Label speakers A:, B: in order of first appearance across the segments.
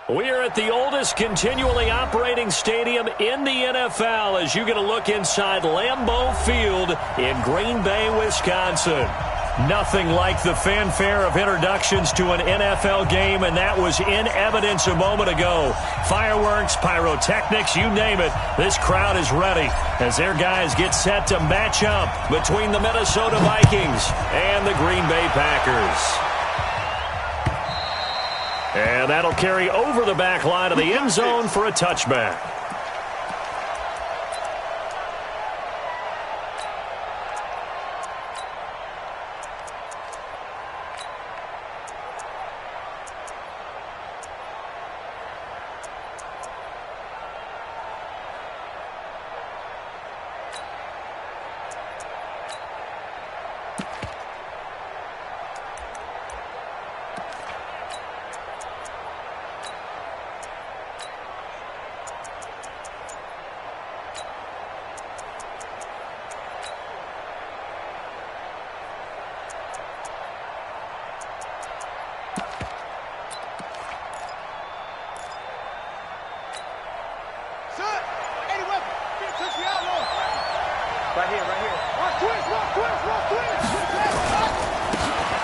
A: We are at the oldest continually operating stadium in the NFL as you get a look inside Lambeau Field in Green Bay, Wisconsin. Nothing like the fanfare of introductions to an NFL game, and that was in evidence a moment ago. Fireworks, pyrotechnics, you name it. This crowd is ready as their guys get set to match up between the Minnesota Vikings and the Green Bay Packers. And that'll carry over the back line of the end zone for a touchback.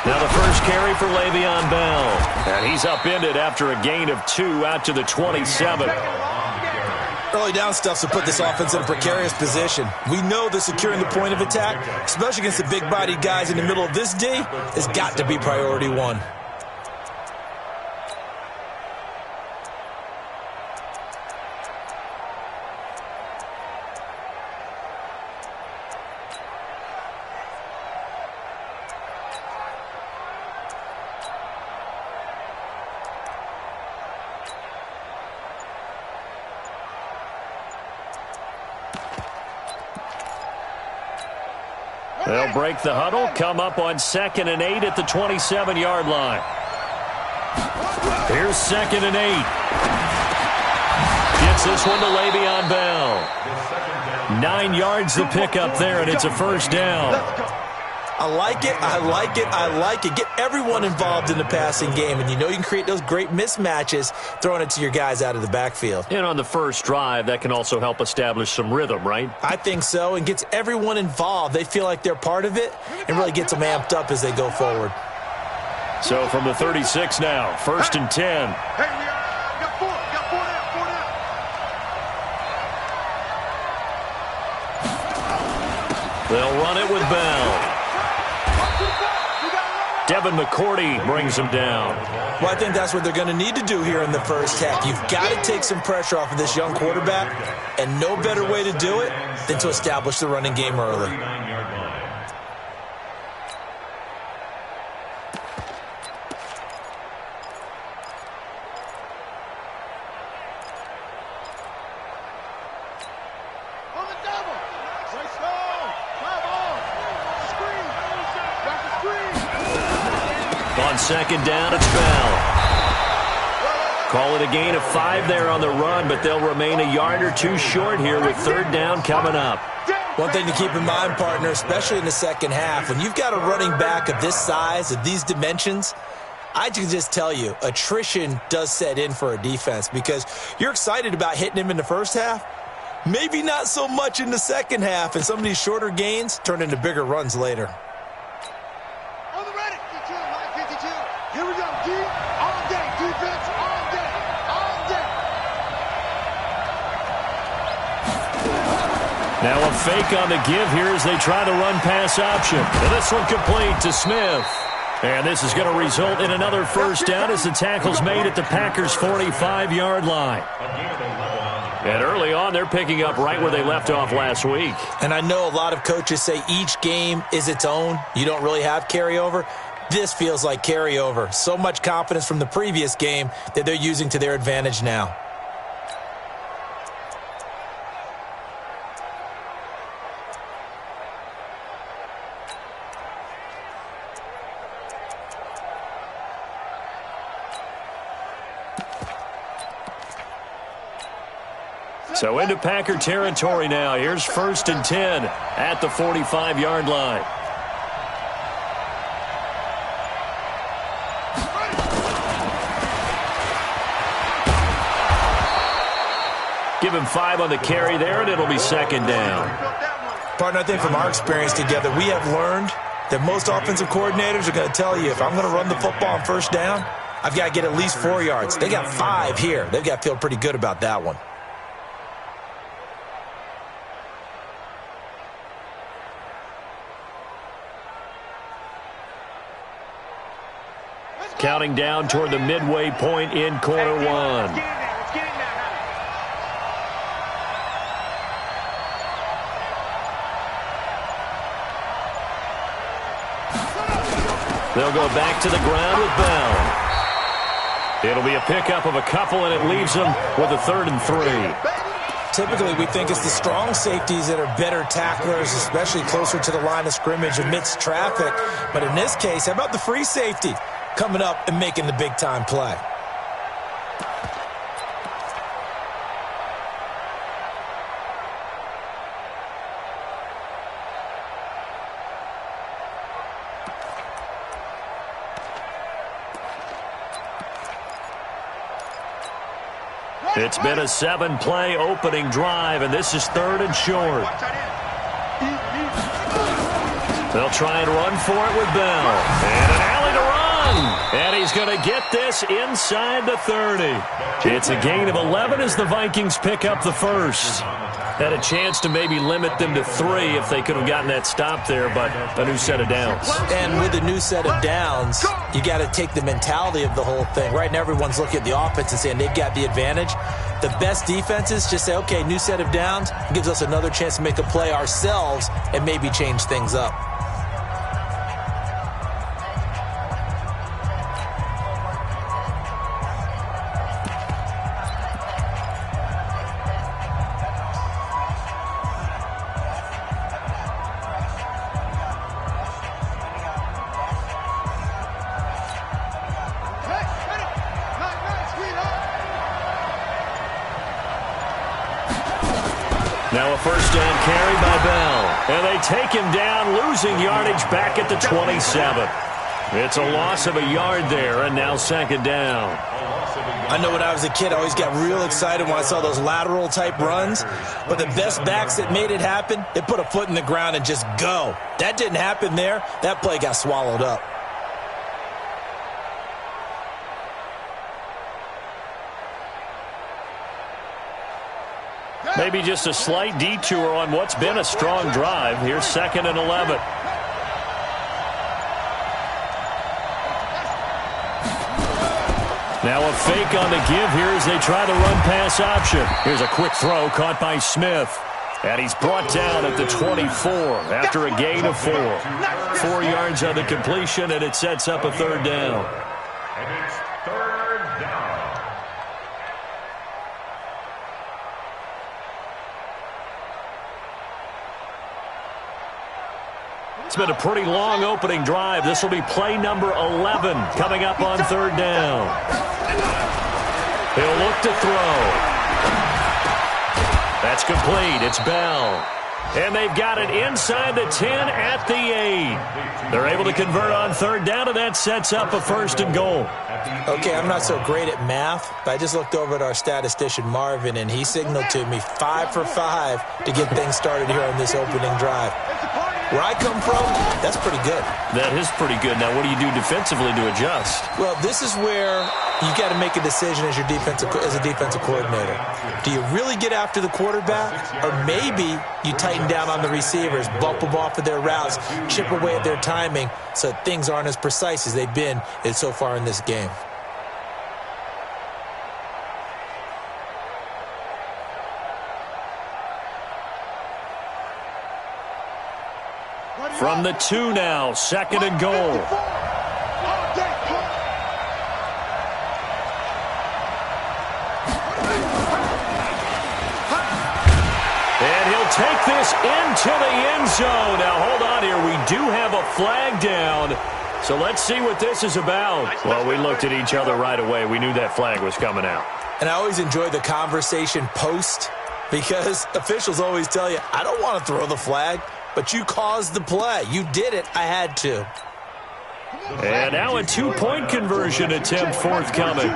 A: Now the first carry for Le'Veon Bell. And he's upended after a gain of 2 out to the 27.
B: Early down stuff to put this offense in a precarious position. We know that securing the point of attack, especially against the big-bodied guys in the middle of this D, has got to be priority one.
A: They'll break the huddle, come up on 2nd and 8 at the 27-yard line. Here's 2nd and 8. Gets this one to Le'Veon Bell. 9 yards the pickup there, and it's a first down.
B: I like it, I like it, I like it. Get everyone involved in the passing game, and you know you can create those great mismatches throwing it to your guys out of the backfield.
A: And on the first drive, that can also help establish some rhythm, right?
B: I think so, and gets everyone involved. They feel like they're part of it, and really gets them amped up as they go forward.
A: So from the 36 now, 1st and 10. They'll run it with Bell. Devin McCourty brings him down.
B: Well, I think that's what they're going to need to do here in the first half. You've got to take some pressure off of this young quarterback, and no better way to do it than to establish the running game early.
A: On 2nd down, it's Bell. Call it a gain of 5 there on the run, but they'll remain a yard or 2 short here with 3rd down coming up.
B: One thing to keep in mind, partner, especially in the second half, when you've got a running back of this size, of these dimensions, I can just tell you, attrition does set in for a defense because you're excited about hitting him in the first half, maybe not so much in the second half, and some of these shorter gains turn into bigger runs later.
A: Now a fake on the give here as they try the run-pass option. And this one complete to Smith. And this is going to result in another first down as the tackle's made at the Packers' 45-yard line. And early on, they're picking up right where they left off last week.
B: And I know a lot of coaches say each game is its own. You don't really have carryover. This feels like carryover. So much confidence from the previous game that they're using to their advantage now.
A: So into Packer territory now. Here's 1st and 10 at the 45-yard line. give him 5 on the carry there, and it'll be second down.
B: Partner, I think from our experience together, we have learned that most offensive coordinators are going to tell you, if I'm going to run the football on first down, I've got to get at least 4 yards. They got 5 here. They've got to feel pretty good about that one.
A: Counting down toward the midway point in quarter one. They'll go back to the ground with Bell. It'll be a pickup of a couple, and it leaves them with a 3rd and 3.
B: Typically, we think it's the strong safeties that are better tacklers, especially closer to the line of scrimmage amidst traffic. But in this case, how about the free safety coming up and making the big-time play?
A: It's been a 7-play opening drive, and this is 3rd and short. They'll try and run for it with Bell. And an alley to run. And he's going to get this inside the 30. It's a gain of 11 as the Vikings pick up the first. Had a chance to maybe limit them to 3 if they could have gotten that stop there, but a new set of downs.
B: And with a new set of downs, you got to take the mentality of the whole thing. Right now, everyone's looking at the offense and saying they've got the advantage. The best defenses just say, okay, new set of downs. It gives us another chance to make a play ourselves and maybe change things up.
A: Now a first down carry by Bell. And they take him down, losing yardage back at the 27. It's a loss of a yard there, and now second down.
B: I know when I was a kid, I always got real excited when I saw those lateral-type runs. But the best backs that made it happen, they put a foot in the ground and just go. That didn't happen there. That play got swallowed up.
A: Maybe just a slight detour on what's been a strong drive. Here's 2nd and 11. Now a fake on the give here as they try the run-pass option. Here's a quick throw caught by Smith. And he's brought down at the 24 after a gain of 4. 4 yards on the completion, and it sets up a 3rd down.
C: And it's 3rd down.
A: It's been a pretty long opening drive. This will be play number 11 coming up on 3rd down. He'll look to throw. That's complete. It's Bell. And they've got it inside the 10 at the 8. They're able to convert on 3rd down, and that sets up a 1st and goal.
B: Okay, I'm not so great at math, but I just looked over at our statistician, Marvin, and he signaled to me 5 for 5 to get things started here on this opening drive. Where I come from, that's pretty good.
A: That is pretty good. Now, what do you do defensively to adjust?
B: Well, this is where you got to make a decision as a defensive coordinator. Do you really get after the quarterback, or maybe you tighten down on the receivers, bump them off of their routes, chip away at their timing, so things aren't as precise as they've been so far in this game?
A: From the 2 now, 2nd and goal. And he'll take this into the end zone. Now, hold on here. We do have a flag down. So let's see what this is about. Well, we looked at each other right away. We knew that flag was coming out.
B: And I always enjoy the conversation post, because officials always tell you, I don't want to throw the flag. But you caused the play. You did it. I had to.
A: And now a 2-point conversion attempt forthcoming.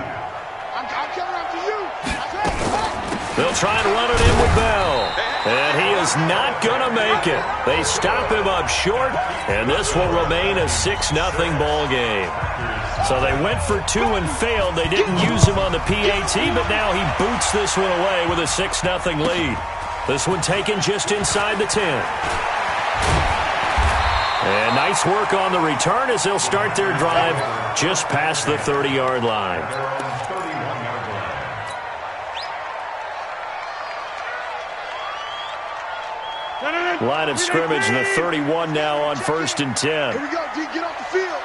A: They'll try and run it in with Bell. And he is not going to make it. They stop him up short, and this will remain a 6-0 ball game. So they went for 2 and failed. They didn't use him on the PAT, but now he boots this one away with a 6-0 lead. This one taken just inside the 10. And nice work on the return as they'll start their drive just past the 30-yard line. Line of scrimmage, the 31 now on 1st and 10.
D: Here we go, D. Get off the field.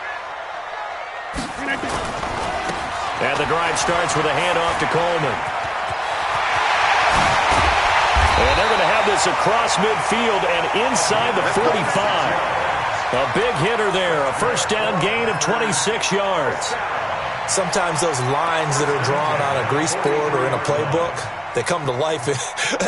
A: And the drive starts with a handoff to Coleman. And they're going to have this across midfield and inside the 45. A big hitter there, a first down gain of 26 yards.
B: Sometimes those lines that are drawn on a grease board or in a playbook, they come to life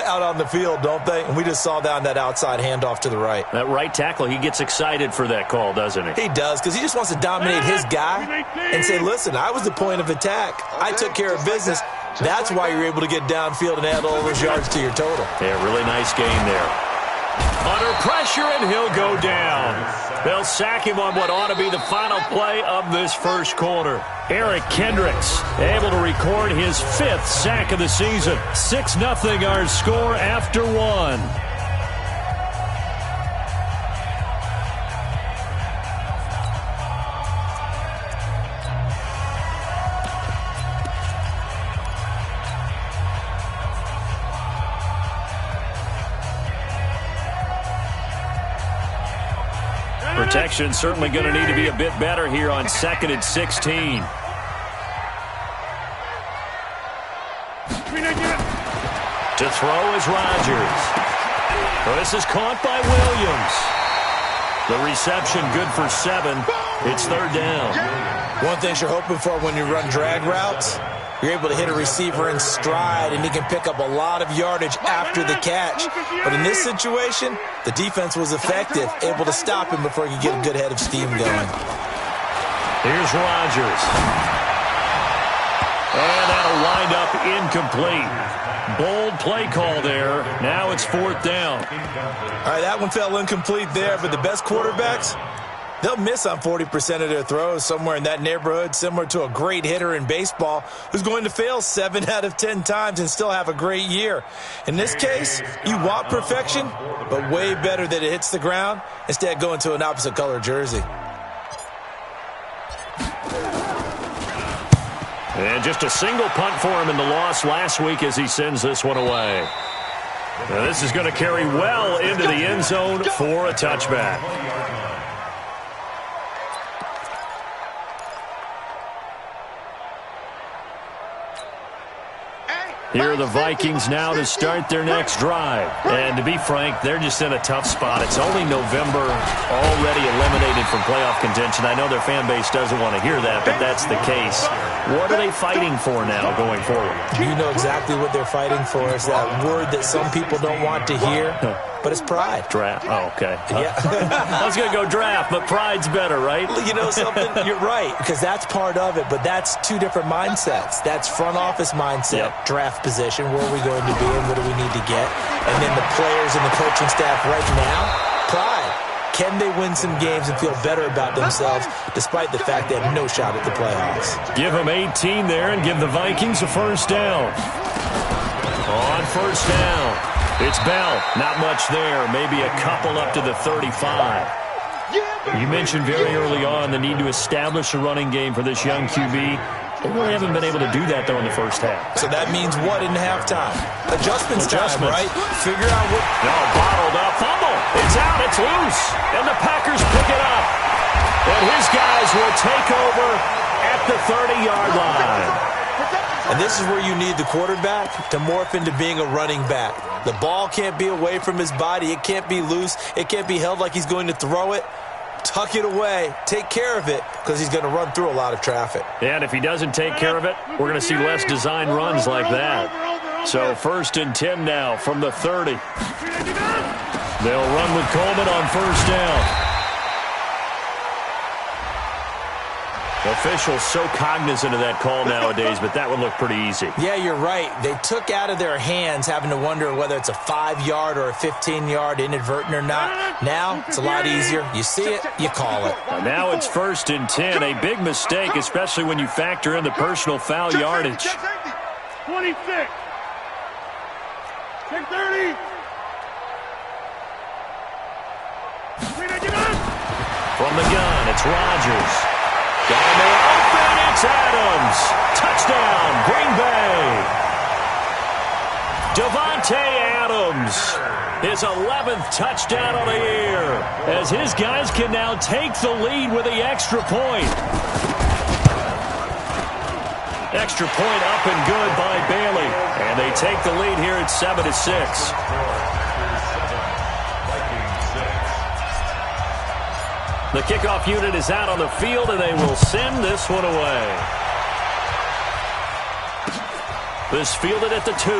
B: out on the field, don't they? And we just saw that on that outside handoff to the right.
A: That right tackle, he gets excited for that call, doesn't he?
B: He does, because he just wants to dominate his guy and say, listen, I was the point of attack. I took care of business. That's why you're able to get downfield and add all those yards to your total.
A: Yeah, really nice game there. Under pressure, and he'll go down. They'll sack him on what ought to be the final play of this first quarter. Eric Kendricks able to record his 5th sack of the season. 6-0 our score after 1. Protection certainly going to need to be a bit better here on 2nd and 16. To throw is Rodgers. Well, this is caught by Williams. The reception good for 7. It's 3rd down.
B: One thing you're hoping for when you run drag routes, you're able to hit a receiver in stride, and he can pick up a lot of yardage after the catch. But in this situation, the defense was effective, able to stop him before he could get a good head of steam going.
A: Here's Rodgers. And that'll wind up incomplete. Bold play call there. Now it's 4th down.
B: All right, that one fell incomplete there, but the best quarterbacks, they'll miss on 40% of their throws, somewhere in that neighborhood, similar to a great hitter in baseball who's going to fail 7 out of 10 times and still have a great year. In this case, you want perfection, but way better that it hits the ground instead of going to an opposite color jersey.
A: And just a single punt for him in the loss last week as he sends this one away. Now this is going to carry well into the end zone for a touchback. Here are the Vikings now to start their next drive. And to be frank, they're just in a tough spot. It's only November, already eliminated from playoff contention. I know their fan base doesn't want to hear that, but that's the case. What are they fighting for now going forward?
B: You know exactly what they're fighting for. It's that word that some people don't want to hear, but it's pride.
A: Draft. Oh, okay.
B: Yeah.
A: I was going to go draft, but pride's better, right?
B: You know something? You're right, because that's part of it, but that's 2 different mindsets. That's front office mindset, draft position, where are we going to be and what do we need to get? And then the players and the coaching staff right now, pride. Can they win some games and feel better about themselves despite the fact they have no shot at the playoffs?
A: Give them 18 there and give the Vikings a first down. On first down, it's Bell. Not much there. Maybe a couple up to the 35. You mentioned very early on the need to establish a running game for this young QB. They really haven't been able to do that, though, in the first half.
B: So that means what in halftime? Adjustments time, right? Figure out what...
A: No, bottled up. Fumble. It's out. It's loose. And the Packers pick it up. And his guys will take over at the 30-yard line.
B: And this is where you need the quarterback to morph into being a running back. The ball can't be away from his body. It can't be loose. It can't be held like he's going to throw it. Tuck it away, take care of it, because he's going to run through a lot of traffic.
A: And if he doesn't take care of it, we're going to see less design runs like that. So 1st and 10 now from the 30. They'll run with Coleman on first down. Officials so cognizant of that call nowadays, but that would look pretty easy.
B: Yeah, you're right. They took out of their hands having to wonder whether it's a 5-yard or a 15-yard inadvertent or not. Now, it's a lot easier. You see it, you call it.
A: And now it's 1st and 10. A big mistake, especially when you factor in the personal foul yardage.
D: 26. Check 30.
A: From the gun, it's Rodgers. Got him there open, it's Adams. Touchdown, Green Bay. Davante Adams, his 11th touchdown of the year, as his guys can now take the lead with the extra point. Extra point up and good by Bailey, and they take the lead here at 7-6. The kickoff unit is out on the field, and they will send this one away. This fielded at the 2.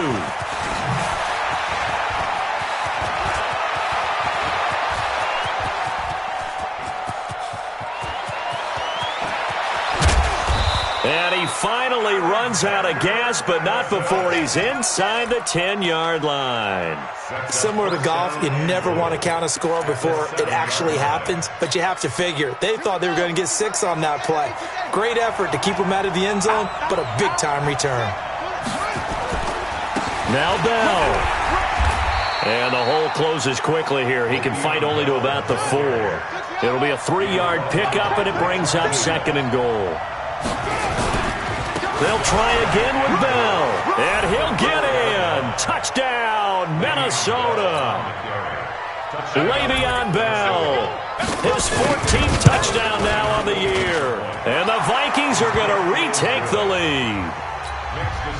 A: And he finally runs out of gas, but not before he's inside the 10-yard line.
B: Similar to golf, you never want to count a score before it actually happens, but you have to figure. They thought they were going to get 6 on that play. Great effort to keep them out of the end zone, but a big-time return.
A: Now Bell. And the hole closes quickly here. He can fight only to about the 4. It'll be a 3-yard pickup, and it brings up 2nd and goal. They'll try again with Bell, and he'll get in. Touchdown, Minnesota. Le'Veon Bell, his 14th touchdown now on the year. And the Vikings are going to retake the lead.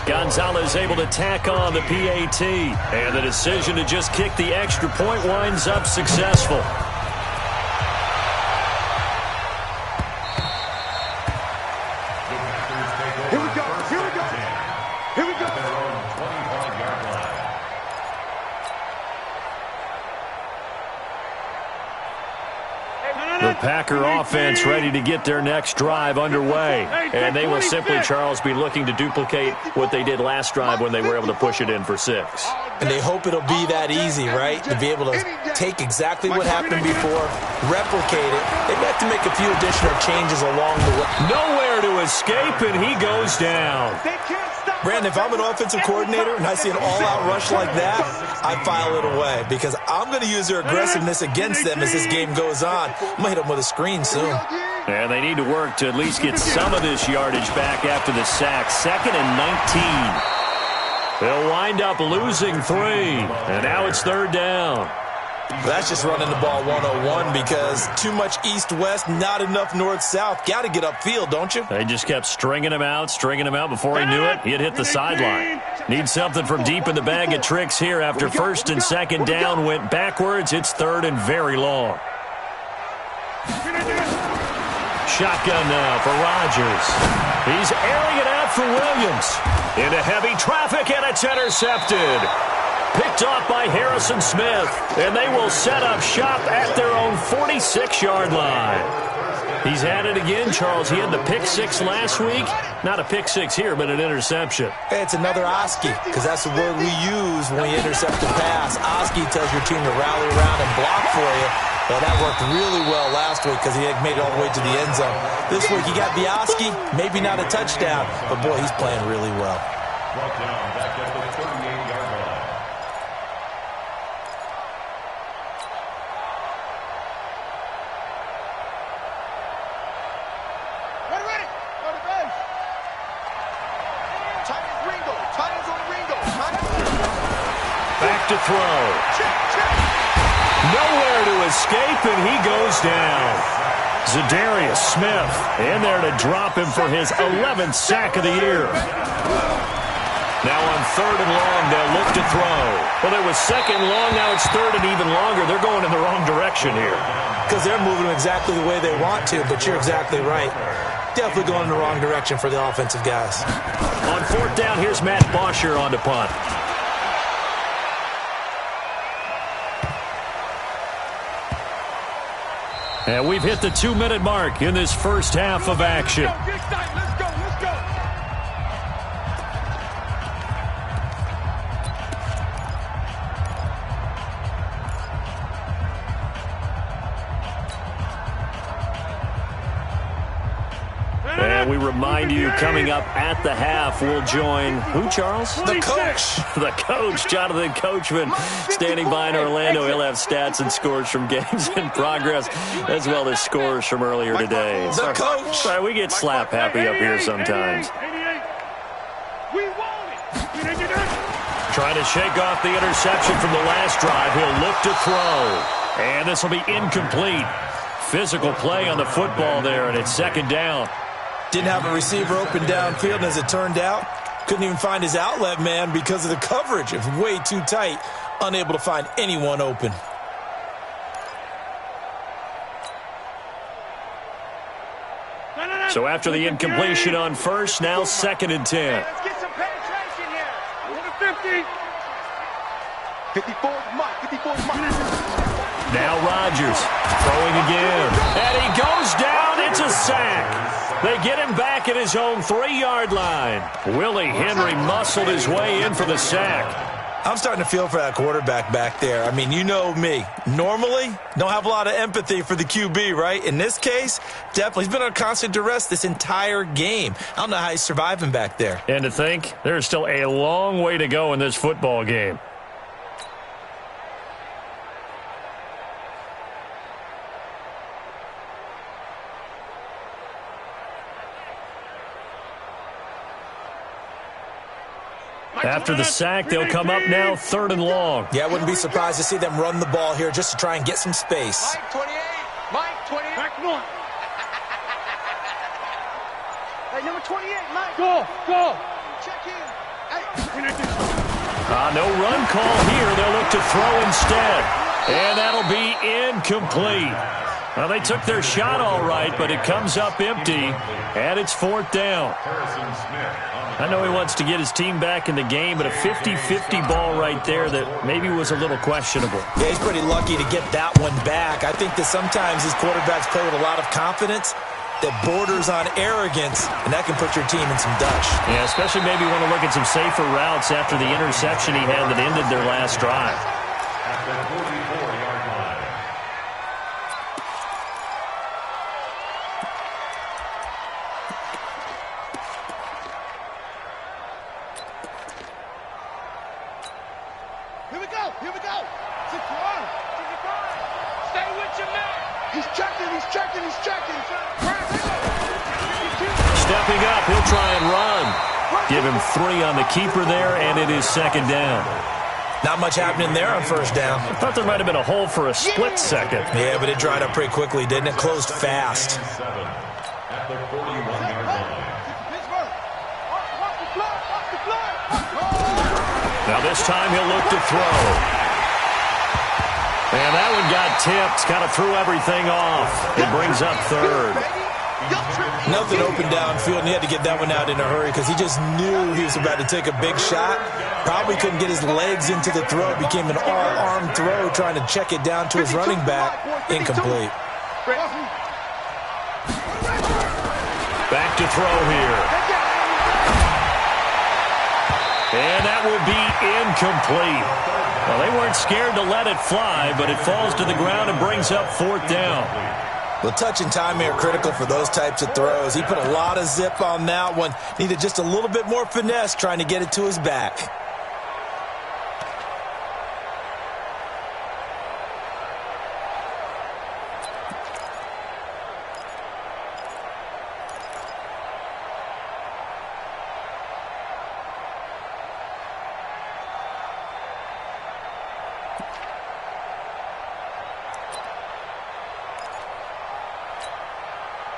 A: Gonzalez able to tack on the PAT, and the decision to just kick the extra point winds up successful. The Packer offense ready to get their next drive underway. And they will simply, Charles, be looking to duplicate what they did last drive when they were able to push it in for 6.
B: And they hope it'll be that easy, right? To be able to take exactly what happened before, replicate it. They have to make a few additional changes along the way.
A: Nowhere to escape, and he goes down.
B: Brandon, if I'm an offensive coordinator and I see an all-out rush like that, I file it away because I'm going to use their aggressiveness against them as this game goes on. I'm going to hit them with a screen soon.
A: And they need to work to at least get some of this yardage back after the sack. 2nd and 19. They'll wind up losing 3, and now it's 3rd down.
B: That's just running the ball 101 because too much east-west, not enough north-south. Got to get upfield, don't you?
A: They just kept stringing him out before he knew it. He had hit the sideline. Needs something from deep in the bag of tricks here after 1st and 2nd down went backwards. It's 3rd and very long. Shotgun now for Rodgers. He's airing it out for Williams. Into heavy traffic, and it's intercepted. Picked off by Harrison Smith, and they will set up shop at their own 46-yard line. He's had it again, Charles. He had the pick 6 last week. Not a pick 6 here, but an interception.
B: Hey, it's another Oski, because that's the word we use when you intercept a pass. Oski tells your team to rally around and block for you. Well, that worked really well last week because he made it all the way to the end zone. This week he got the Oski, maybe not a touchdown, but boy, he's playing really well.
C: Brought down back at the 38-yard line.
A: Back to throw. Nowhere to escape, and he goes down. Zadarius Smith in there to drop him for his 11th sack of the year. Now on 3rd and long, they'll look to throw. Well, it was 2nd and long, now it's 3rd and even longer. They're going in the wrong direction here.
B: Because they're moving exactly the way they want to, but you're exactly right. Definitely going in the wrong direction for the offensive guys.
A: On 4th down, here's Matt Bosher on to punt. And we've hit the 2-minute mark in this first half of action.
D: Let's go.
A: And we remind you, coming up at the half, we'll join who, Charles?
B: The coach.
A: The coach, Jonathan Coachman, standing by in Orlando. He'll have stats and scores from games in progress, as well as scores from earlier today.
B: The coach.
A: Sorry, we get slap happy up here sometimes.
D: 88. We want it.
A: Trying to shake off the interception from the last drive. He'll look to throw. And this will be incomplete. Physical play on the football there, and it's second down.
B: Didn't have a receiver open downfield, and as it turned out, couldn't even find his outlet man because of the coverage. It was way too tight, unable to find anyone open.
D: So
A: after the incompletion on first, now 2nd and 10.
D: Let's get some penetration here. Over the 50. 54 Mike.
A: Now Rodgers throwing again. And he goes down. It's a sack. They get him back at his own 3-yard line. Willie Henry muscled his way in for the sack.
B: I'm starting to feel for that quarterback back there. I mean, you know me. Normally, don't have a lot of empathy for the QB, right? In this case, definitely. He's been on constant duress this entire game. I don't know how he's surviving back there.
A: And to think, there's still a long way to go in this football game. After the sack, they'll come up now 3rd and long.
B: Yeah, I wouldn't be surprised to see them run the ball here just to try and get some space.
D: Mike 28. Mike 28. Back one. Hey, number 28, Mike. Go. Check in. Hey.
A: No run call here. They'll look to throw instead. And that'll be incomplete. Well, they took their shot all right, but it comes up empty, and it's 4th down. I know he wants to get his team back in the game, but a 50-50 ball right there that maybe was a little questionable.
B: Yeah, he's pretty lucky to get that one back. I think that sometimes these quarterbacks play with a lot of confidence that borders on arrogance, and that can put your team in some Dutch.
A: Yeah, especially maybe want to look at some safer routes after the interception he had that ended their last drive.
C: At the 44-yard line.
D: Here we go. Stay with your man. He's checking.
A: Stepping up, he'll try and run. Give him 3 on the keeper there, and it is 2nd down.
B: Not much happening there on 1st down.
A: I thought there might have been a hole for a split second.
B: Yeah, but it dried up pretty quickly, didn't it? Closed fast.
C: 7 at the 41-yard line.
A: Now this time he'll look to throw. And that one got tipped, kind of threw everything off. It brings up 3rd.
B: Nothing open downfield, and he had to get that one out in a hurry because he just knew he was about to take a big shot. Probably couldn't get his legs into the throw. Became an all-arm throw, trying to check it down to his running back. Incomplete.
A: Back to throw here. And that will be incomplete. Well, they weren't scared to let it fly, but it falls to the ground and brings up 4th down.
B: Well, touch and time are critical for those types of throws. He put a lot of zip on that one. Needed just a little bit more finesse trying to get it to his back.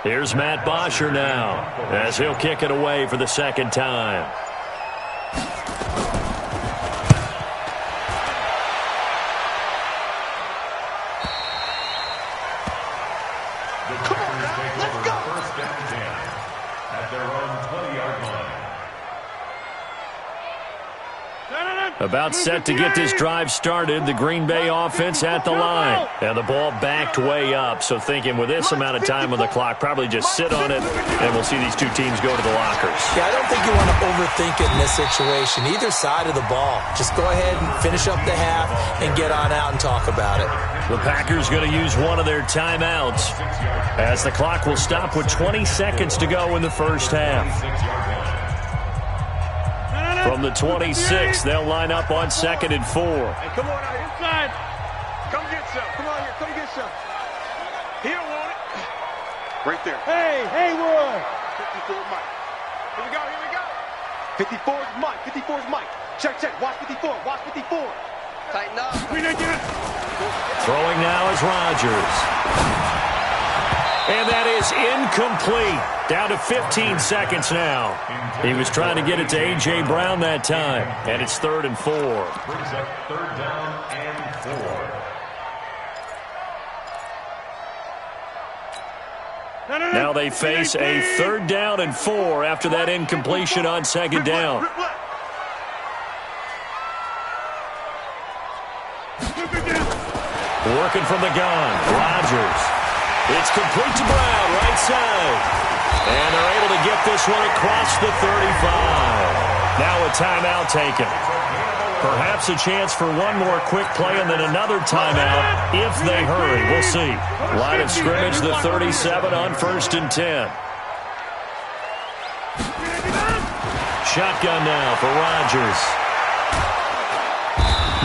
A: Here's Matt Bosher now, as he'll kick it away for the 2nd time.
C: The Packers take over 1st and 10 at their own 20-yard line.
A: About set to get this drive started. The Green Bay offense at the line. And the ball backed way up. So thinking with this amount of time on the clock, probably just sit on it, and we'll see these two teams go to the lockers.
B: Yeah, I don't think you want to overthink it in this situation. Either side of the ball. Just go ahead and finish up the half and get on out and talk about it.
A: The Packers going to use one of their timeouts as the clock will stop with 20 seconds to go in the first half. From the 26, they'll line up on 2nd and 4.
D: Hey, come on out inside. Come get some. Come on here. Come get some. He don't want it. Right there. Hey, Haywood. 54 Mike. Here we go. Here we go. 54 is Mike. 54 is Mike. Check, check. Watch 54. Watch 54. Tighten up.
A: Throwing now is Rodgers. And that is incomplete. Down to 15 seconds now. He was trying to get it to A.J. Brown that time. And it's 3rd and 4.
E: Brings up 3rd down and 4.
A: Now they face a 3rd down and 4 after that incompletion on 2nd down. Working from the gun, Rodgers. It's complete to Brown, right side. And they're able to get this one across the 35. Now a timeout taken. Perhaps a chance for one more quick play and then another timeout if they hurry. We'll see. Line of scrimmage, the 37 on 1st and 10. Shotgun now for Rodgers.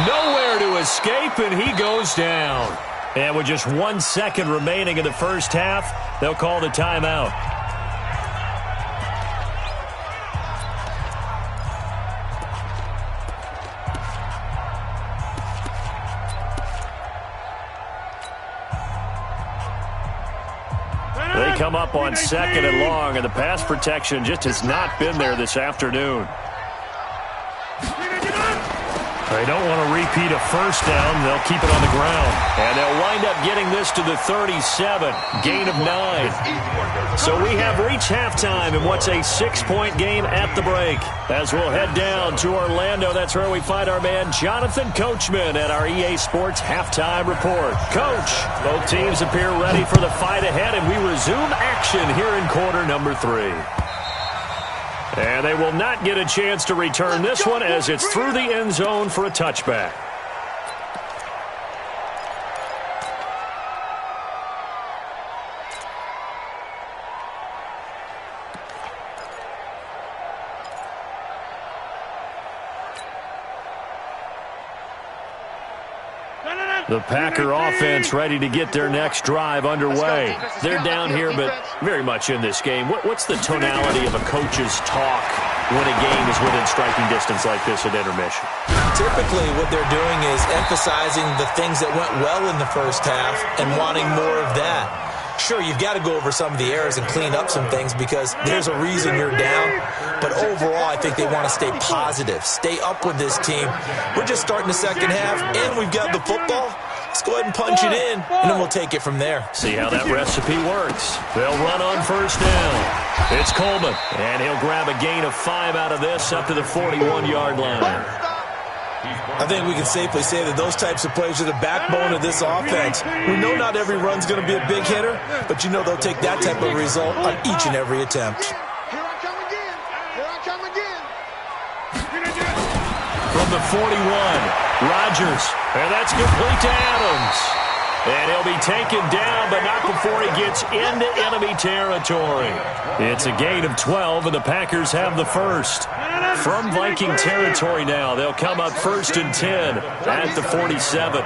A: Nowhere to escape, and he goes down. And with just 1 second remaining in the first half, they'll call the timeout. They come up on 2nd and long, and the pass protection just has not been there this afternoon. They don't want to repeat a first down. They'll keep it on the ground. And they'll wind up getting this to the 37. Gain of 9. So we have reached halftime in what's a 6-point game at the break. As we'll head down to Orlando, that's where we find our man Jonathan Coachman at our EA Sports Halftime Report. Coach, both teams appear ready for the fight ahead, and we resume action here in quarter number 3. And they will not get a chance to return this one as it's through the end zone for a touchback. The Packer offense ready to get their next drive underway. They're down here, but very much in this game. What's the tonality of a coach's talk when a game is within striking distance like this at intermission?
B: Typically, what they're doing is emphasizing the things that went well in the first half and wanting more of that. Sure, you've got to go over some of the errors and clean up some things because there's a reason you're down. But overall, I think they want to stay positive, stay up with this team. We're just starting the second half, and we've got the football. Let's go ahead and punch it in, and then we'll take it from there.
A: See how that recipe works. They'll run on first down. It's Coleman, and he'll grab a gain of 5 out of this up to the 41-yard line.
B: I think we can safely say that those types of plays are the backbone of this offense. We know not every run's going to be a big hitter, but you know they'll take that type of result on each and every attempt.
D: Here I come again. Here I come again.
A: From the 41, Rodgers, and that's complete to Adams. And he'll be taken down, but not before he gets into enemy territory. It's a gain of 12, and the Packers have the first. From Viking territory now, they'll come up 1st and 10 at the 47.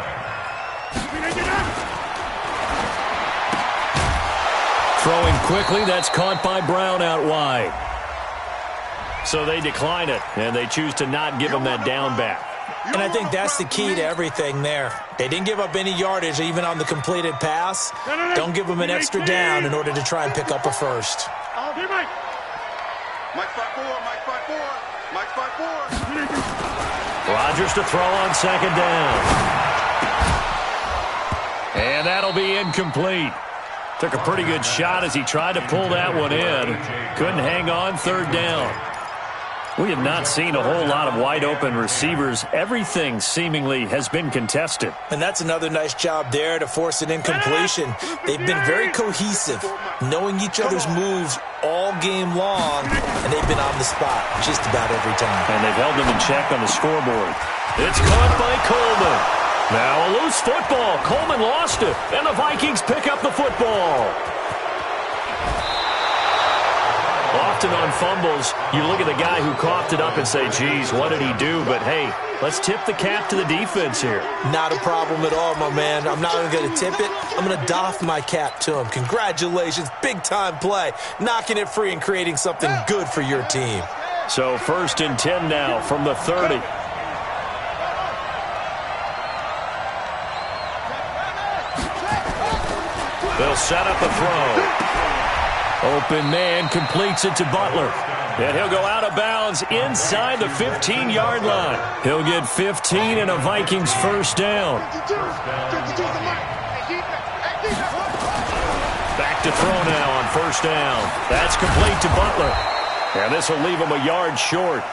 A: Throwing quickly, that's caught by Brown out wide. So they decline it, and they choose to not give him that down back.
B: And I think that's the key to everything there. They didn't give up any yardage even on the completed pass. Don't give them an extra down in order to try and pick up a first.
D: Mike 5-4, Mike 5-4, Mike 5-4.
A: Rodgers to throw on 2nd down. And that'll be incomplete. Took a pretty good shot as he tried to pull that one in. Couldn't hang on 3rd down. We have not seen a whole lot of wide-open receivers. Everything seemingly has been contested.
B: And that's another nice job there to force an incompletion. They've been very cohesive, knowing each other's moves all game long, and they've been on the spot just about every time.
A: And they've held them in check on the scoreboard. It's caught by Coleman. Now a loose football. Coleman lost it, and the Vikings pick up the football. Often on fumbles, you look at the guy who coughed it up and say, geez, what did he do? But, hey, let's tip the cap to the defense here.
B: Not a problem at all, my man. I'm not even going to tip it. I'm going to doff my cap to him. Congratulations, big-time play. Knocking it free and creating something good for your team.
A: So 1st and 10 now from the 30. They'll set up a throw. Open man completes it to Butler. And he'll go out of bounds inside the 15-yard line. He'll get 15 and a Vikings first down. Back to throw now on 1st down. That's complete to Butler. And this will leave him a yard short.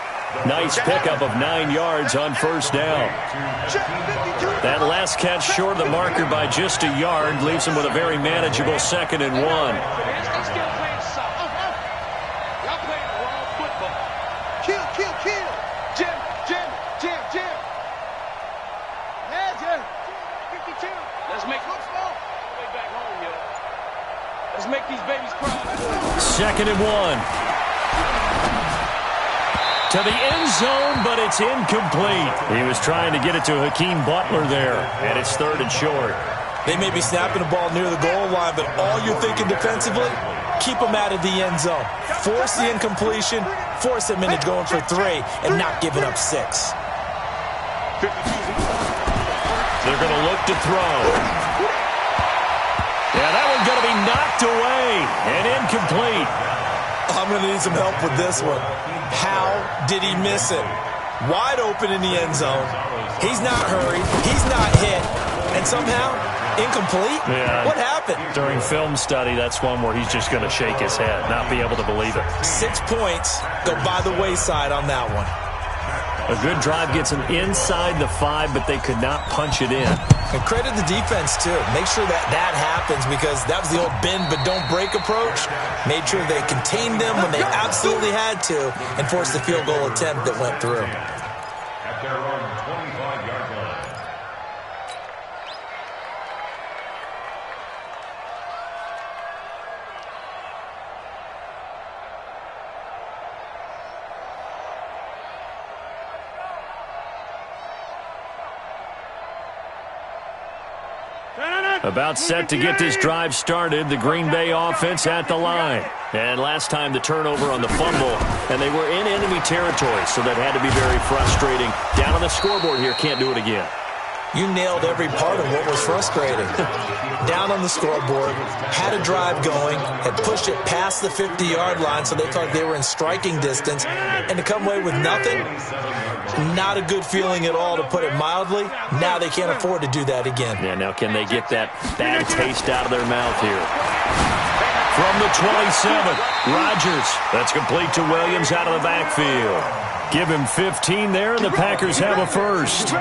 A: Nice pickup of 9 yards on 1st down. That last catch short of the marker by just a yard leaves him with a very manageable 2nd and 1.
D: Make these babies cry.
A: 2nd and 1. To the end zone, but it's incomplete. He was trying to get it to Hakeem Butler there, and it's 3rd and short.
B: They may be snapping the ball near the goal line, but all you're thinking defensively, keep them out of the end zone. Force the incompletion, force them into going for 3, and not giving up 6.
A: They're going to look to throw. Yeah, that one's going to be knocked away and incomplete.
B: I'm going to need some help with this one. How did he miss it? Wide open in the end zone. He's not hurried. He's not hit. And somehow, incomplete?
A: Yeah.
B: What happened?
A: During film study, that's one where he's just going to shake his head, not be able to believe it.
B: 6 points go by the wayside on that one.
A: A good drive gets them inside the 5, but they could not punch it in.
B: And credit the defense, too. Make sure that happens, because that was the old bend but don't break approach. Made sure they contained them when they absolutely had to and forced the field goal attempt that went through.
E: At their own 25-yard line.
A: About set to get this drive started, the Green Bay offense at the line. And last time the turnover on the fumble, and they were in enemy territory, so that had to be very frustrating. Down on the scoreboard here, can't do it again.
B: You nailed every part of what was frustrating. Down on the scoreboard, had a drive going, had pushed it past the 50-yard line, so they thought they were in striking distance, and to come away with nothing, not a good feeling at all, to put it mildly. Now they can't afford to do that again.
A: Yeah, now can they get that bad taste out of their mouth here? From the 27, Rodgers. That's complete to Williams out of the backfield. Give him 15 there, and the Packers have a first.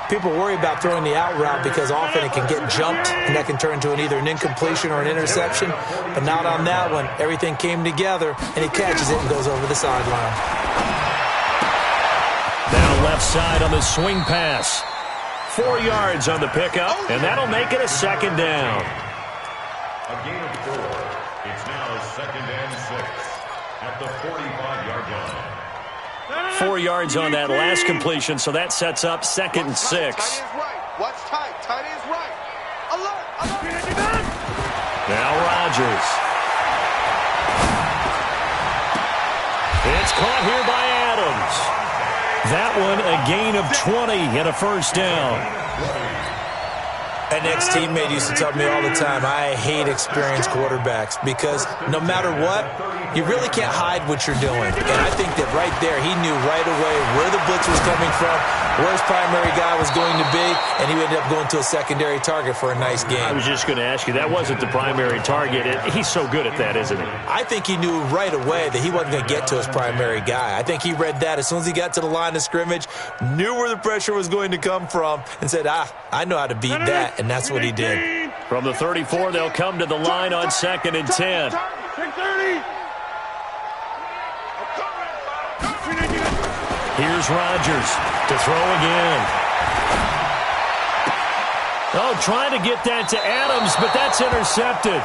B: People worry about throwing the out route because often it can get jumped, and that can turn into either an incompletion or an interception. But not on that one. Everything came together, and he catches it and goes over the sideline.
A: Down left side on the swing pass. 4 yards on the pickup, and that'll make it a 2nd down.
E: A gain of 4. It's now 2nd and 6 at the 45-yard line.
A: 4 yards on that last completion, so that sets up 2nd and 6.
C: Tight end's right. Watch tight. Tight end's right. Alert.
A: Now Rodgers. It's caught here by Adams. That one a gain of 20 and a first down.
B: An ex-teammate used to tell me all the time, I hate experienced quarterbacks because no matter what, you really can't hide what you're doing. And I think that right there, he knew right away where the blitz was coming from, where his primary guy was going to be, and he ended up going to a secondary target for a nice game.
A: I was just going to ask you, that wasn't the primary target. He's so good at that, isn't he?
B: I think he knew right away that he wasn't going to get to his primary guy. I think he read that as soon as he got to the line of scrimmage, knew where the pressure was going to come from, and said, I know how to beat that, and that's what he did.
A: From the 34, they'll come to the line on 2nd and 10. Here's Rodgers to throw again. Oh, trying to get that to Adams, but that's intercepted.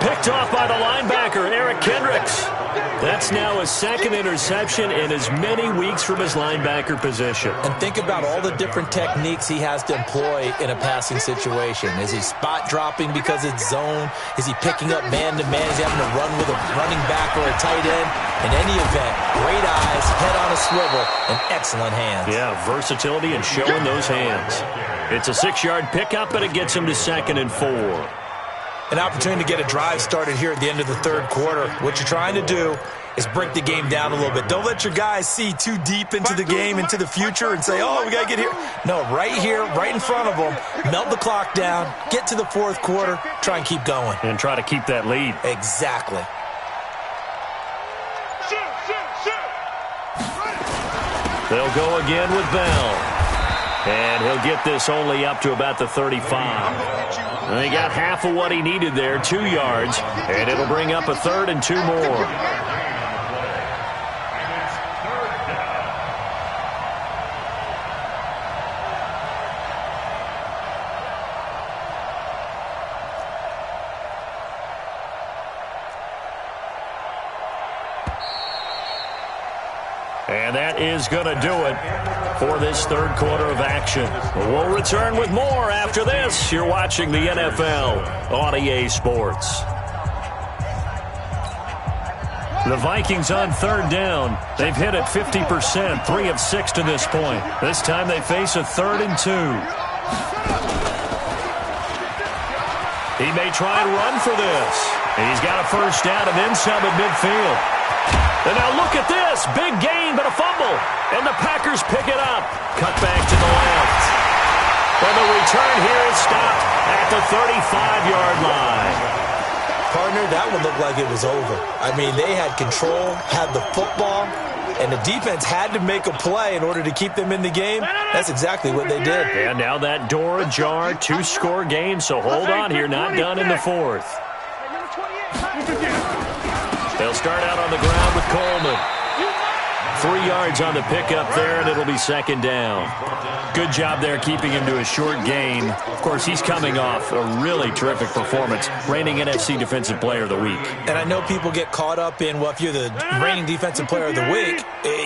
A: Picked off by the linebacker, Eric Kendricks. That's now his 2nd interception in as many weeks from his linebacker position.
B: And think about all the different techniques he has to employ in a passing situation. Is he spot dropping because it's zone? Is he picking up man-to-man? Is he having to run with a running back or a tight end? In any event, great eyes, head on a swivel, and excellent hands.
A: Yeah, versatility and showing those hands. It's a 6-yard pickup, and it gets him to 2nd and 4.
B: An opportunity to get a drive started here at the end of the 3rd quarter. What you're trying to do is break the game down a little bit. Don't let your guys see too deep into the game, into the future, and say, oh, we got to get here. No, right here, right in front of them, melt the clock down, get to the 4th quarter, try and keep going.
A: And try to keep that lead.
B: Exactly.
A: They'll go again with Bell. And he'll get this only up to about the 35. And he got half of what he needed there, 2 yards. And it'll bring up a 3rd and 2 more. And that is going to do it for this 3rd quarter of action. We'll return with more after this. You're watching the NFL on EA Sports. The Vikings on 3rd down. They've hit it 50%, 3 of 6 to this point. This time they face a 3rd and 2. He may try and run for this. He's got a first down and then some at midfield. And now look at this. Big gain, but a fumble. And the Packers pick it up. Cut back to the left. And the return here is stopped at the 35-yard line.
B: Partner, that one looked like it was over. I mean, they had control, had the football, and the defense had to make a play in order to keep them in the game. That's exactly what they did.
A: And now that door ajar, 2-score game, so hold on here. Not done in the 4th. They'll start out on the ground with Coleman. 3 yards on the pickup there, and it'll be 2nd down. Good job there keeping him to a short gain. Of course, he's coming off a really terrific performance, reigning NFC Defensive Player of the Week.
B: And I know people get caught up in, well, if you're the reigning Defensive Player of the Week,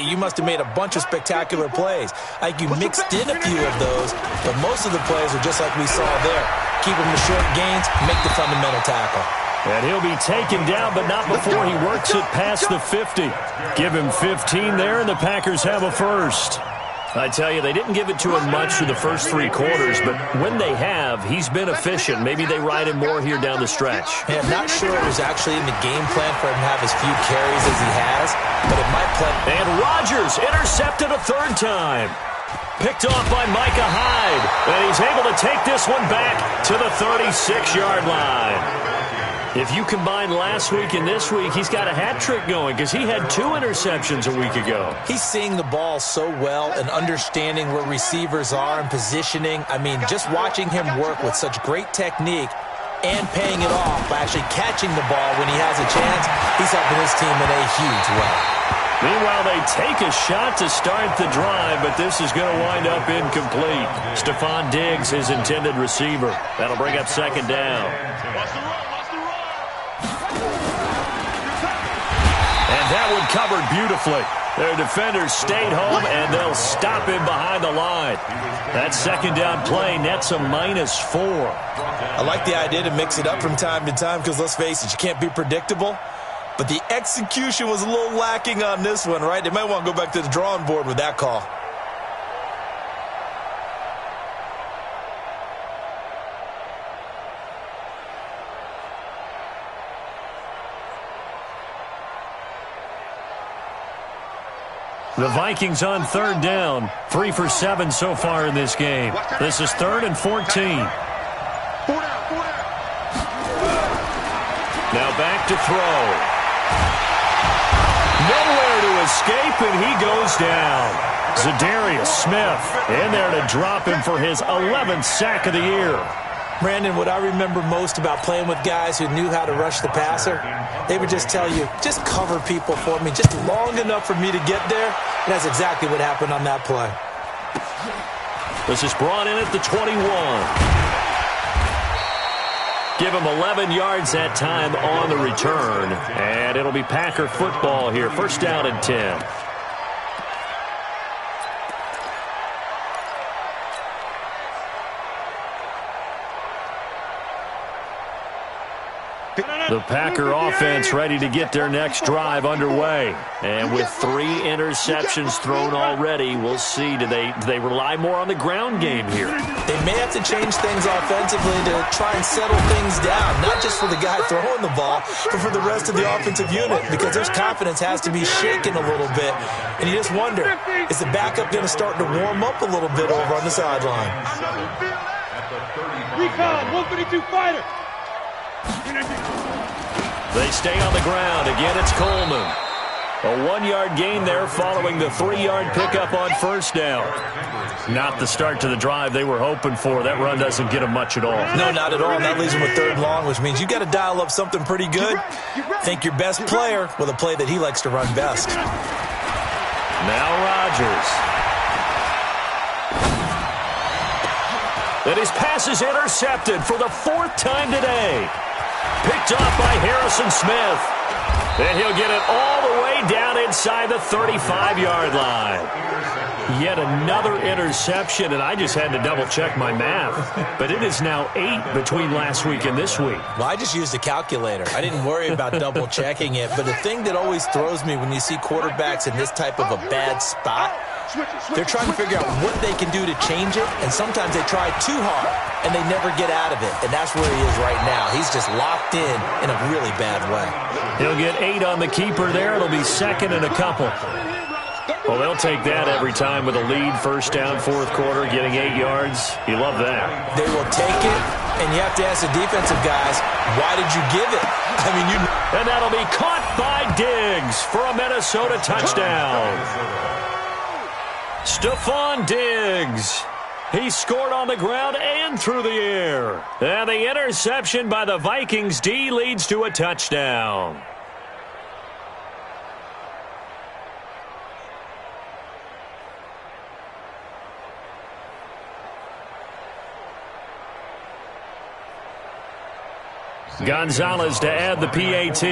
B: you must have made a bunch of spectacular plays. Like you mixed in a few of those, but most of the plays are just like we saw there. Keep them to short gains, make the fundamental tackle.
A: And he'll be taken down, but not before he works it past the 50. Give him 15 there, and the Packers have a first. I tell you, they didn't give it to him much for the first 3 quarters, but when they have, he's been efficient. Maybe they ride him more here down the stretch.
B: Yeah, I'm not sure it was actually in the game plan for him to have as few carries as he has, but it might play.
A: And Rodgers intercepted a 3rd time. Picked off by Micah Hyde, and he's able to take this one back to the 36-yard line. If you combine last week and this week, he's got a hat trick going because he had 2 interceptions a week ago.
B: He's seeing the ball so well and understanding where receivers are and positioning. I mean, just watching him work with such great technique and paying it off by actually catching the ball when he has a chance, he's helping his team in a huge way.
A: Meanwhile, they take a shot to start the drive, but this is going to wind up incomplete. Stephon Diggs, his intended receiver. That'll bring up 2nd down. That one covered beautifully. Their defenders stayed home, and they'll stop him behind the line. That 2nd down play nets a -4.
B: I like the idea to mix it up from time to time because, let's face it, you can't be predictable. But the execution was a little lacking on this one, right? They might want to go back to the drawing board with that call.
A: The Vikings on third down. 3 for 7 so far in this game. This is 3rd and 14. Now back to throw. Nowhere to escape, and he goes down. Za'Darius Smith in there to drop him for his 11th sack of the year.
B: Brandon, what I remember most about playing with guys who knew how to rush the passer, they would just tell you, just cover people for me, just long enough for me to get there. And that's exactly what happened on that play.
A: This is brought in at the 21. Give him 11 yards that time on the return. And it'll be Packer football here. 1st down and 10. The Packer offense ready to get their next drive underway. And with 3 interceptions thrown already, we'll see. Do they rely more on the ground game here?
B: They may have to change things offensively to try and settle things down, not just for the guy throwing the ball, but for the rest of the offensive unit, because their confidence has to be shaken a little bit. And you just wonder, is the backup going to start to warm up a little bit over on the sideline?
D: Recon, 152 fighter.
A: They stay on the ground. Again, it's Coleman. A 1-yard gain there following the 3-yard pickup on 1st down. Not the start to the drive they were hoping for. That run doesn't get them much at all.
B: No, not at all. And that leaves them with 3rd and long, which means you got to dial up something pretty good. Think your best player with a play that he likes to run best.
A: Now Rodgers. And his pass is intercepted for the 4th time today. Picked off by Harrison Smith. And he'll get it all the way down inside the 35-yard line. Yet another interception, and I just had to double-check my math. But it is now 8 between last week and this week.
B: Well, I just used a calculator. I didn't worry about double-checking it. But the thing that always throws me when you see quarterbacks in this type of a bad spot, they're trying to figure out what they can do to change it, and sometimes they try too hard, and they never get out of it. And that's where he is right now. He's just locked in a really bad way.
A: He'll get 8 on the keeper there. It'll be 2nd and a couple. Well, they'll take that every time with a lead. 1st down, 4th quarter, getting 8 yards. You love that.
B: They will take it, and you have to ask the defensive guys, why did you give it? I mean,
A: And that'll be caught by Diggs for a Minnesota touchdown. Stephon Diggs. He scored on the ground and through the air. And the interception by the Vikings D leads to a touchdown. Gonzalez to add the PAT.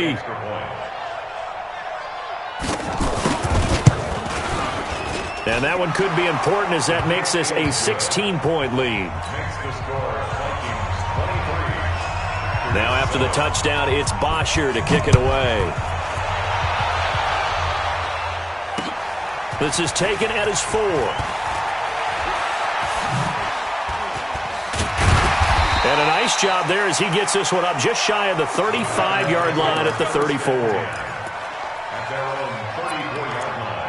A: And that one could be important as that makes this a 16-point lead. Now after the touchdown, it's Bosher to kick it away. This is taken at his 4. And a nice job there as he gets this one up just shy of the 35-yard line at the 34.
E: At their own 34-yard line.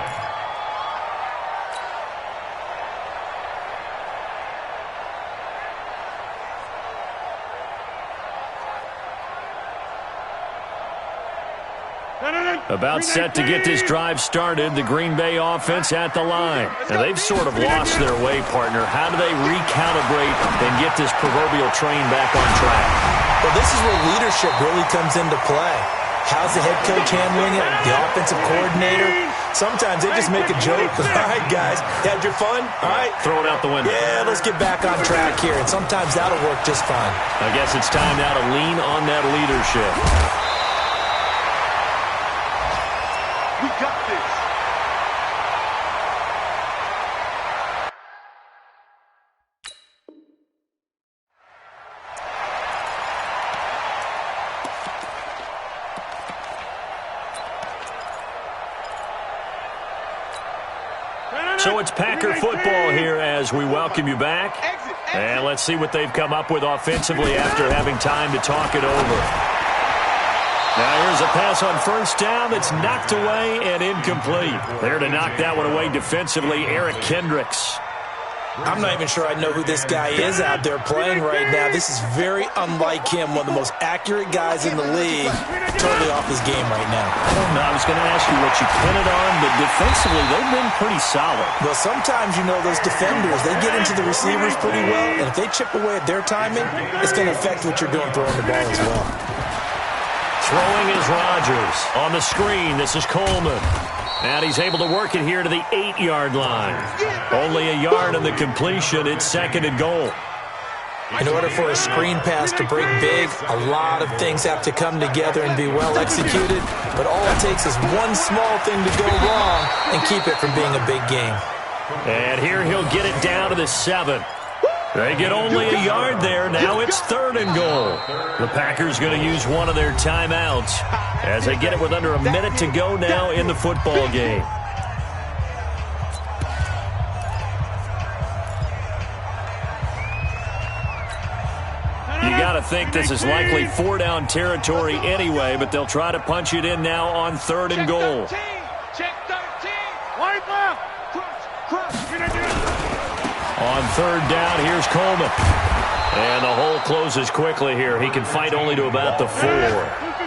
A: About set to get this drive started, the Green Bay offense at the line. And they've sort of lost their way, partner. How do they recalibrate and get this proverbial train back on track?
B: Well, this is where leadership really comes into play. How's the head coach handling it? The offensive coordinator? Sometimes they just make a joke. All right, guys, had your fun? All right.
A: Throw it out the window.
B: Yeah, let's get back on track here. And sometimes that'll work just fine.
A: I guess it's time now to lean on that leadership.
C: We got this.
A: So it's Packer football here as we welcome you back. And let's see what they've come up with offensively after having time to talk it over. Now here's a pass on first down that's knocked away and incomplete. There to knock that one away defensively, Eric Kendricks.
B: I'm not even sure I know who this guy is out there playing right now. This is very unlike him, one of the most accurate guys in the league. Totally off his game right now.
A: I was going to ask you what you pin it on, but defensively they've been pretty solid.
B: Well, sometimes, those defenders, they get into the receivers pretty well, and if they chip away at their timing, it's going to affect what you're doing throwing the ball as well.
A: Throwing is Rodgers. On the screen, this is Coleman. And he's able to work it here to the 8-yard line. Only a yard on the completion. It's 2nd and goal.
B: In order for a screen pass to break big, a lot of things have to come together and be well executed. But all it takes is one small thing to go wrong and keep it from being a big game.
A: And here he'll get it down to the 7. They get only a yard there. Now it's 3rd and goal. The Packers going to use one of their timeouts as they get it with under a minute to go now in the football game. You got to think this is likely 4-down territory anyway, but they'll try to punch it in now on 3rd and goal.
D: Check 13. Wide left. Cross.
A: On 3rd down, here's Coleman. And the hole closes quickly here. He can fight only to about the 4.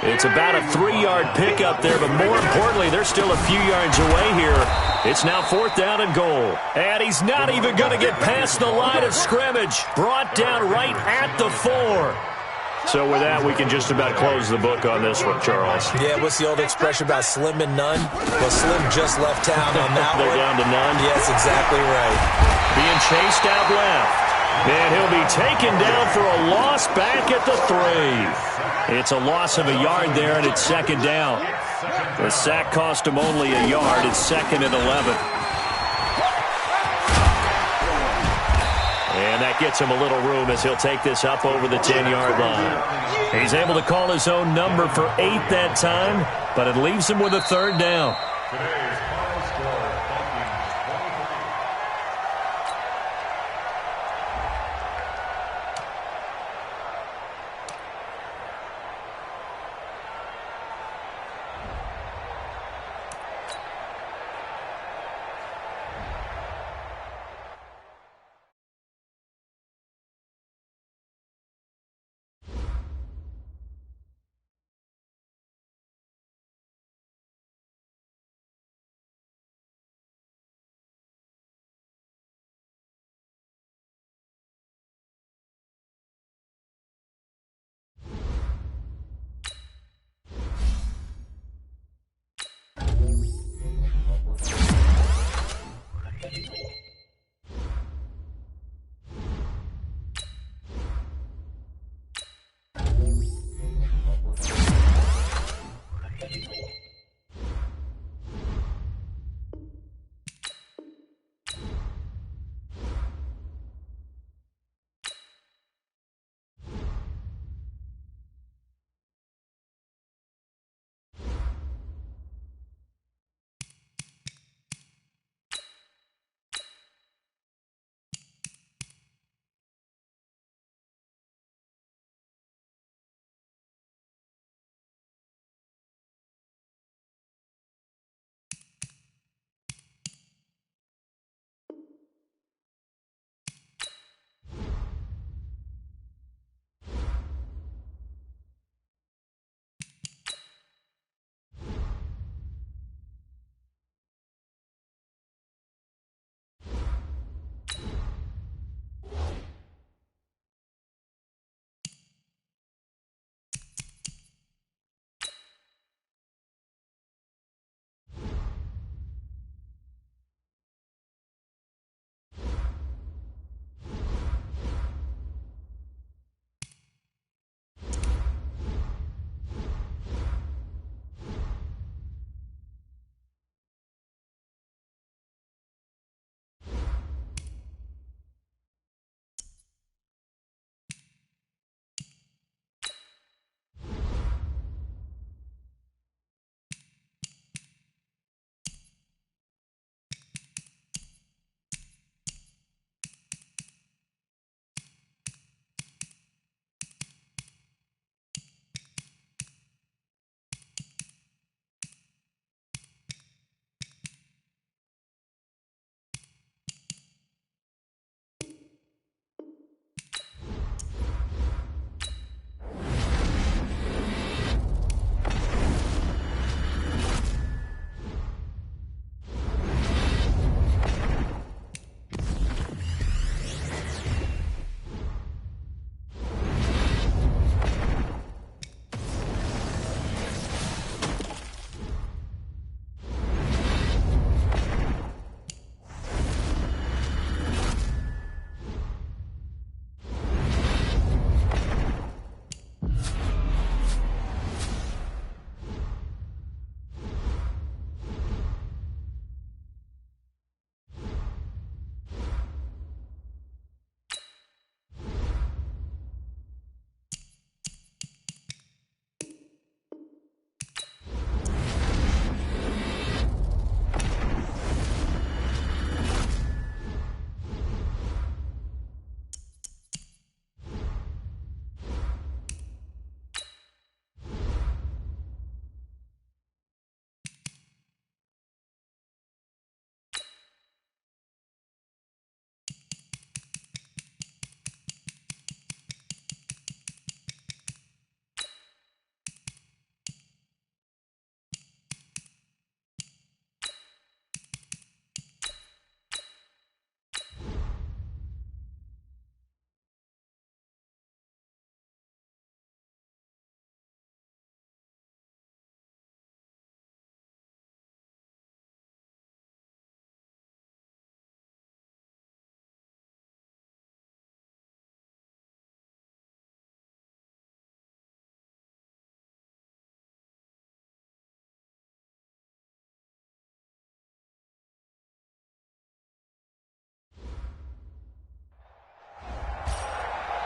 A: It's about a 3-yard pickup there, but more importantly, they're still a few yards away here. It's now 4th down and goal. And he's not even going to get past the line of scrimmage. Brought down right at the 4. So with that, we can just about close the book on this one, Charles.
B: Yeah, what's the old expression about slim and none? Well, Slim just left town on that
A: They're
B: one.
A: down to none.
B: Yes, exactly right.
A: Being chased out left. And he'll be taken down for a loss back at the 3. It's a loss of a yard there, and it's 2nd down. The sack cost him only a yard. It's 2nd and 11. And that gets him a little room as he'll take this up over the 10-yard line. He's able to call his own number for 8 that time, but it leaves him with a 3rd down.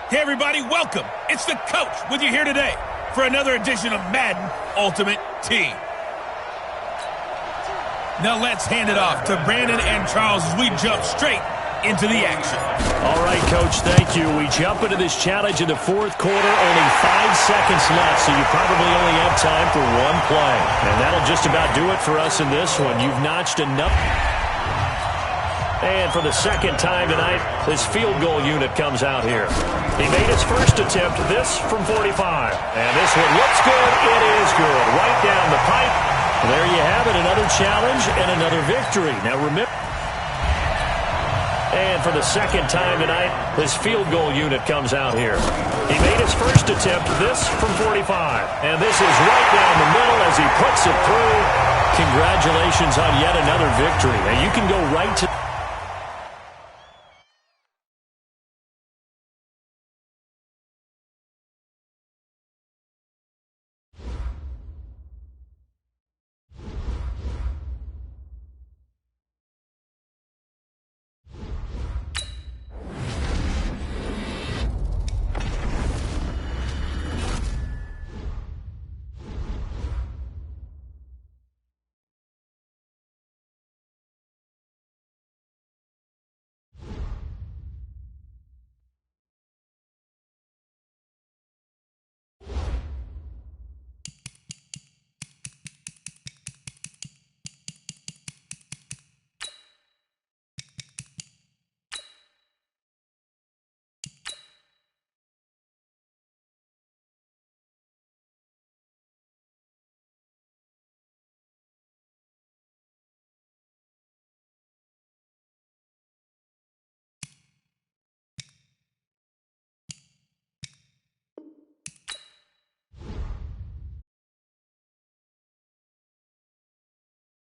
F: Hey everybody, welcome. It's the coach with you here today for another edition of Madden Ultimate Team. Now let's hand it off to Brandon and Charles as we jump straight into the action.
A: All right, Coach, thank you. We jump into this challenge in the fourth quarter. Only 5 seconds left, so you probably only have time for one play. And that'll just about do it for us in this one. You've notched enough. And for the second time tonight, this field goal unit comes out here. He made his first attempt, this from 45. And this one looks good. It is good. Right down the pipe. There you have it, another challenge and another victory. Now remember. And for the second time tonight, this field goal unit comes out here. He made his first attempt, this from 45. And this is right down the middle as he puts it through. Congratulations on yet another victory. Now you can go right to...